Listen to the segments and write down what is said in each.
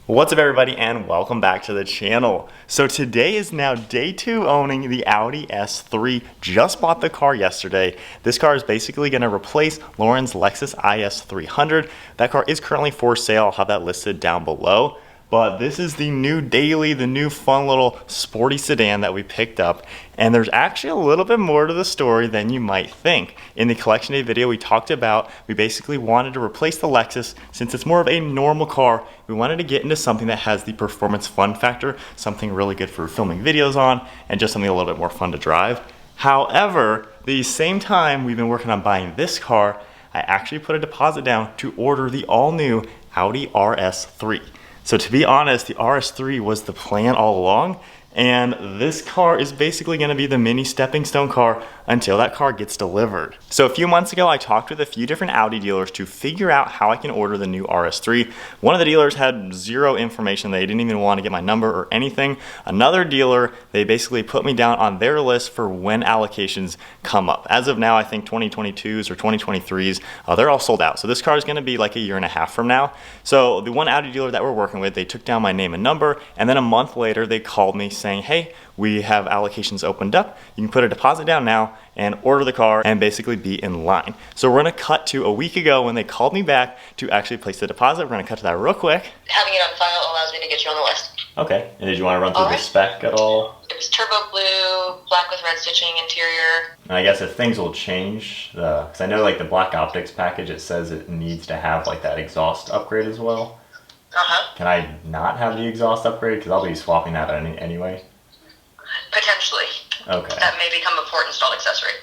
What's up everybody and welcome back to the channel. So today is now day 2 owning the Audi S3. Just bought the car yesterday. This car is basically going to replace Lauren's Lexus IS300. That car is currently for sale. I'll have that listed down below. But this is the new daily, the new fun little sporty sedan that we picked up. And there's actually a little bit more to the story than you might think. In the collection day video we talked about, we basically wanted to replace the Lexus. Since it's more of a normal car, we wanted to get into something that has the performance fun factor, something really good for filming videos on, and just something a little bit more fun to drive. However, the same time we've been working on buying this car, I actually put a deposit down to order the all-new Audi RS3. So to be honest, the RS3 was the plan all along, and this car is basically going to be the mini stepping stone car until that car gets delivered. So a few months ago, I talked with a few different Audi dealers to figure out how I can order the new RS3. One of the dealers had zero information. They didn't even want to get my number or anything. Another dealer, they basically put me down on their list for when allocations come up. As of now, I think 2022s or 2023s, they're all sold out. So this car is going to be like a year and a half from now. So the one Audi dealer that we're working with, they took down my name and number, and then a month later, they called me saying, hey, we have allocations opened up. You can put a deposit down now and order the car and basically be in line. So we're gonna cut to a week ago when they called me back to actually place the deposit. We're gonna cut to that real quick. Having it on file allows me to get you on the list. Okay, and did you wanna run through the spec at all? It was turbo blue, black with red stitching interior. And I guess if things will change, because I know like the black optics package, it says it needs to have like that exhaust upgrade as well. Can I not have the exhaust upgrade? Because I'll be swapping that anyway. Potentially. Okay. That may become a port installed accessory.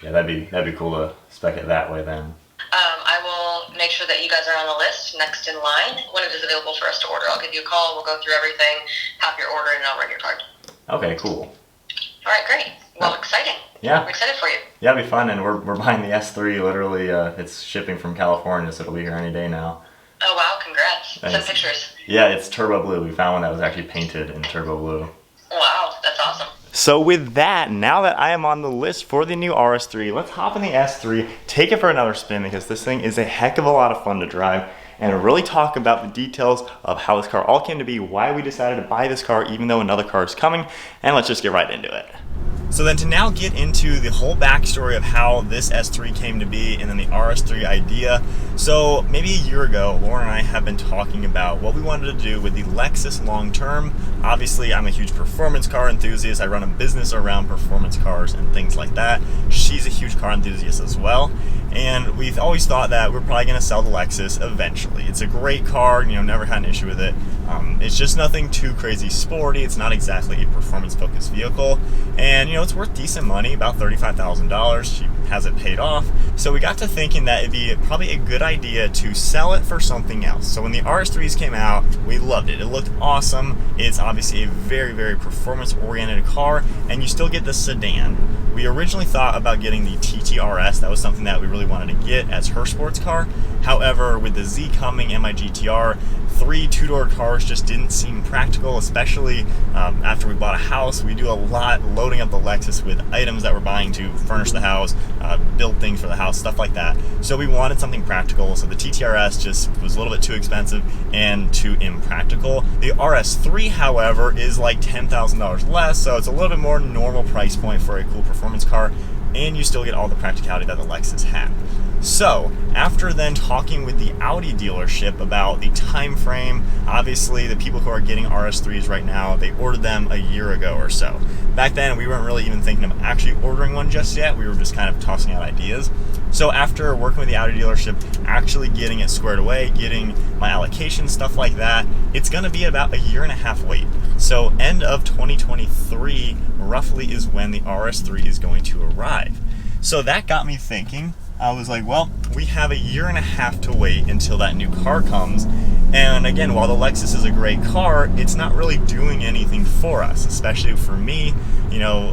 Yeah, that'd be cool to spec it that way then. I will make sure that you guys are on the list next in line. When it is available for us to order, I'll give you a call, we'll go through everything, have your order, and I'll run your card. Okay, cool. All right, great. Well, exciting. Yeah. We're excited for you. Yeah, it'll be fun, and we're buying the S3, literally, it's shipping from California, so it'll be here any day now. Oh, wow, congrats. Send pictures. Yeah, it's turbo blue. We found one that was actually painted in turbo blue. Wow, that's awesome. So with that, now that I am on the list for the new RS3, let's hop in the S3, take it for another spin because this thing is a heck of a lot of fun to drive, and really talk about the details of how this car all came to be, why we decided to buy this car even though another car is coming, and let's just get right into it. So then to now get into the whole backstory of how this S3 came to be and then the RS3 idea. So maybe a year ago, Lauren and I have been talking about what we wanted to do with the Lexus long term. Obviously, I'm a huge performance car enthusiast. I run a business around performance cars and things like that. She's a huge car enthusiast as well. And we've always thought that we're probably gonna sell the Lexus eventually. It's a great car, never had an issue with it. It's just nothing too crazy sporty. It's not exactly a performance focused vehicle. And it's worth decent money, about $35,000. She has it paid off. So we got to thinking that it'd be probably a good idea to sell it for something else. So when the RS3s came out, we loved it. It looked awesome. It's obviously a very, very performance oriented car, and you still get the sedan. We originally thought about getting the TTRS. That was something that we really wanted to get as her sports car. However, with the Z coming and my GTR, 3 two-door cars just didn't seem practical, especially after we bought a house. We do a lot loading up the Lexus with items that we're buying to furnish the house, build things for the house, stuff like that. So we wanted something practical, so the TTRS just was a little bit too expensive and too impractical. The RS3, however, is like $10,000 less, so it's a little bit more normal price point for a cool performance car, and you still get all the practicality that the Lexus had. So, after then talking with the Audi dealership about the time frame, obviously the people who are getting RS3s right now, they ordered them a year ago or so. Back then, we weren't really even thinking of actually ordering one just yet. We were just kind of tossing out ideas. So after working with the Audi dealership, actually getting it squared away, getting my allocation, stuff like that, it's gonna be about a year and a half wait. So end of 2023, roughly, is when the RS3 is going to arrive. So that got me thinking. I was like, well, we have a year and a half to wait until that new car comes. And again, while the Lexus is a great car, it's not really doing anything for us, especially for me.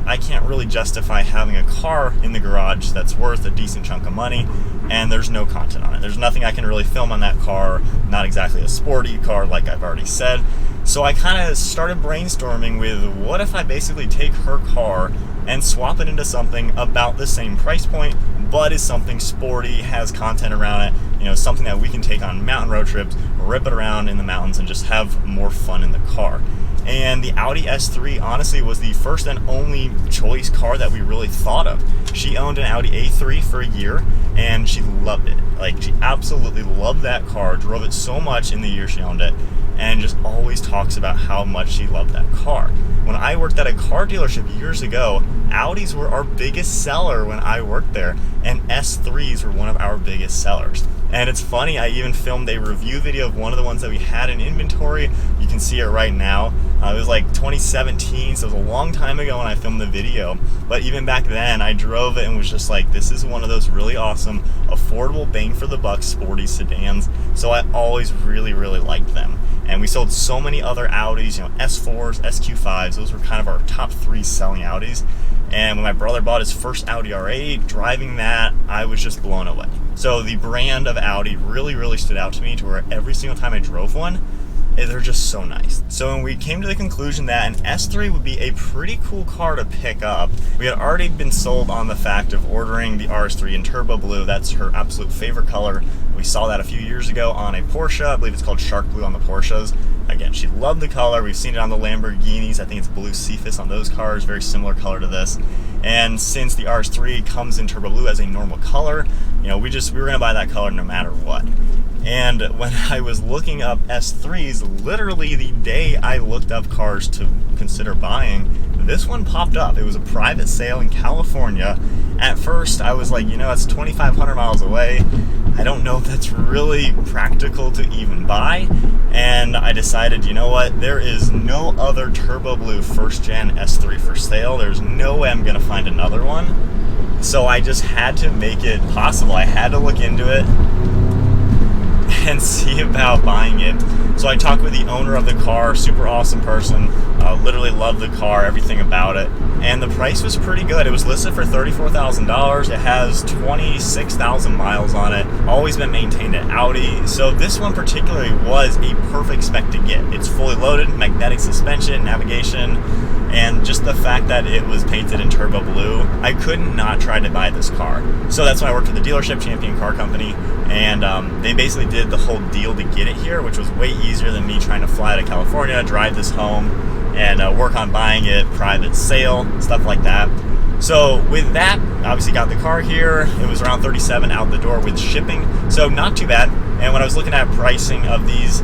I can't really justify having a car in the garage that's worth a decent chunk of money, and there's no content on it. There's nothing I can really film on that car, not exactly a sporty car like I've already said. So I kind of started brainstorming with what if I basically take her car and swap it into something about the same price point, but is something sporty, has content around it, you know, something that we can take on mountain road trips, rip it around in the mountains, and just have more fun in the car. And the Audi S3 honestly was the first and only choice car that we really thought of. She owned an Audi A3 for a year and she loved it. Like, she absolutely loved that car, drove it so much in the year she owned it, and just always talks about how much she loved that car. When I worked at a car dealership years ago, Audis were our biggest seller when I worked there, and S3s were one of our biggest sellers. And it's funny, I even filmed a review video of one of the ones that we had in inventory. You can see it right now. It was like 2017, so it was a long time ago when I filmed the video. But even back then, I drove it and was just like, this is one of those really awesome, affordable, bang for the buck sporty sedans. So I always really, really liked them. And we sold so many other Audis, you know, S4s, SQ5s. Those were kind of our top 3 selling Audis. And when my brother bought his first Audi R8, driving that, I was just blown away. So the brand of Audi really, really stood out to me, to where every single time I drove one, they're just so nice. So when we came to the conclusion that an S3 would be a pretty cool car to pick up, we had already been sold on the fact of ordering the RS3 in turbo blue. That's her absolute favorite color. We saw that a few years ago on a Porsche. I believe it's called Shark Blue on the Porsches. Again, she loved the color. We've seen it on the Lamborghinis. I think it's blue Cephas on those cars, very similar color to this. And since the RS3 comes in turbo blue as a normal color, you know, we were gonna buy that color no matter what. And when I was looking up S3s, literally the day I looked up cars to consider buying, this one popped up. It was a private sale in California. At first, I was like, you know, it's 2,500 miles away. I don't know if that's really practical to even buy. And I decided, you know what, there is no other turbo blue first gen S3 for sale. There's no way I'm gonna find another one. So I just had to make it possible. I had to look into it and see about buying it. So I talked with the owner of the car, super awesome person, literally loved the car, everything about it. And the price was pretty good. It was listed for $34,000. It has 26,000 miles on it, always been maintained at Audi. So this one particularly was a perfect spec to get. It's fully loaded, magnetic suspension, navigation, and just the fact that it was painted in turbo blue, I couldn't not try to buy this car. So that's when I worked with the dealership, Champion Car Company, and they basically did the whole deal to get it here, which was way easier than me trying to fly to California, drive this home, and work on buying it, private sale, stuff like that. So with that, obviously got the car here. It was around $37,000 out the door with shipping, so not too bad. And when I was looking at pricing of these,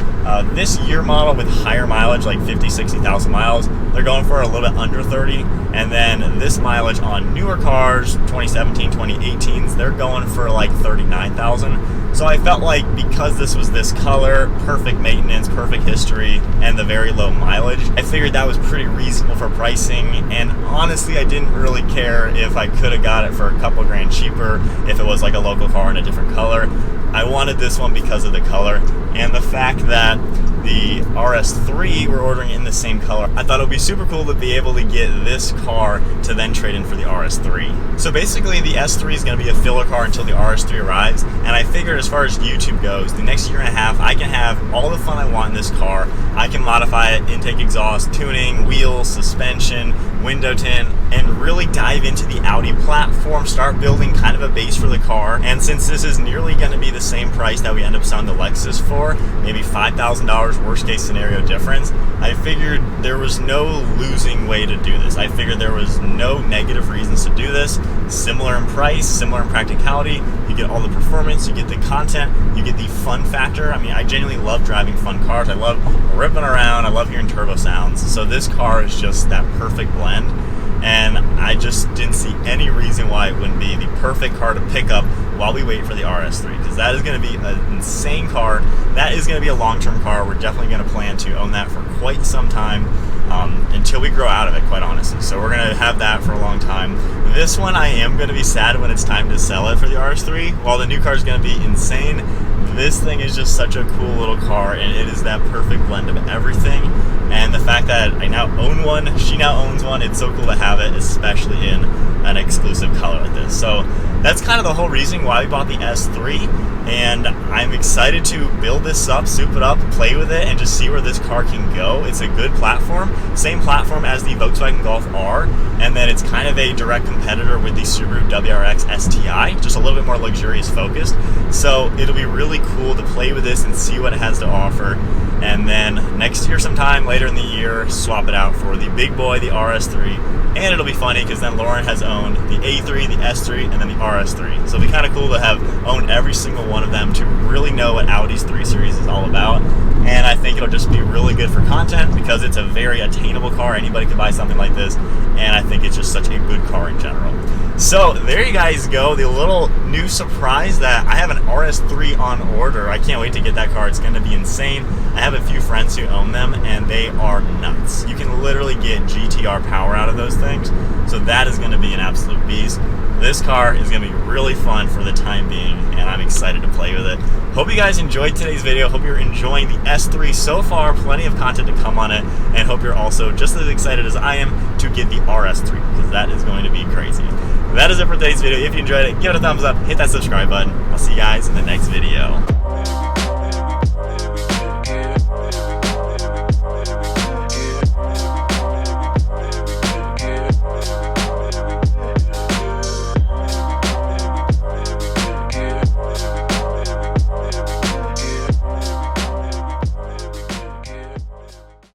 this year model with higher mileage, like 50, 60,000 miles, they're going for a little bit under 30. And then this mileage on newer cars, 2017, 2018s, they're going for like 39,000. So I felt like because this was this color, perfect maintenance, perfect history, and the very low mileage, I figured that was pretty reasonable for pricing. And honestly, I didn't really care if I could have got it for a couple grand cheaper, if it was like a local car in a different color. I wanted this one because of the color and the fact that the RS3 we're ordering in the same color. I thought it would be super cool to be able to get this car to then trade in for the RS3. So basically the S3 is going to be a filler car until the RS3 arrives, and I figured as far as YouTube goes, the next year and a half I can have all the fun I want in this car. I can modify it, intake, exhaust, tuning, wheels, suspension, window tint, and really dive into the Audi platform, start building kind of a base for the car. And since this is nearly going to be the same price that we end up selling the Lexus for, maybe $5,000 worst case scenario difference, I figured there was no losing way to do this. I figured there was no negative reasons to do this. Similar in price, similar in practicality. You get all the performance, you get the content, you get the fun factor. I mean, I genuinely love driving fun cars. I love ripping around, I love hearing turbo sounds. So this car is just that perfect blend. And I just didn't see any reason why it wouldn't be the perfect car to pick up while we wait for the RS3, because that is going to be an insane car. That is going to be a long-term car. We're definitely going to plan to own that for quite some time, until we grow out of it, quite honestly. So we're going to have that for a long time. This one, I am going to be sad when it's time to sell it for the RS3. While the new car is going to be insane, this thing is just such a cool little car, and it is that perfect blend of everything. And the fact that I now own one, she now owns one, it's so cool to have it, especially in an exclusive color like this. So that's kind of the whole reason why we bought the S3, and I'm excited to build this up, soup it up, play with it, and just see where this car can go. It's a good platform, same platform as the Volkswagen Golf R, and then it's kind of a direct competitor with the Subaru WRX STI, just a little bit more luxurious focused. So it'll be really cool to play with this and see what it has to offer, and then next year sometime later in the year swap it out for the big boy, the RS3. And it'll be funny because then Lauren has owned the A3, the S3, and then the RS3. So it'll be kind of cool to have owned every single one of them to really know what Audi's 3 Series is all about. And I think it'll just be really good for content because it's a very attainable car. Anybody could buy something like this, and I think it's just such a good car in general. So there you guys go, the little new surprise that I have an RS3 on order. I can't wait to get that car. It's going to be insane. I have a few friends who own them, and they are nuts. You can literally get GTR power out of those things, so that is going to be an absolute beast. This car is going to be really fun for the time being, and I'm excited to play with it. Hope you guys enjoyed today's video. Hope you're enjoying the S3 so far. Plenty of content to come on it, and hope you're also just as excited as I am to get the RS3, because that is going to be crazy. That is it for today's video. If you enjoyed it, give it a thumbs up, hit that subscribe button. I'll see you guys in the next video.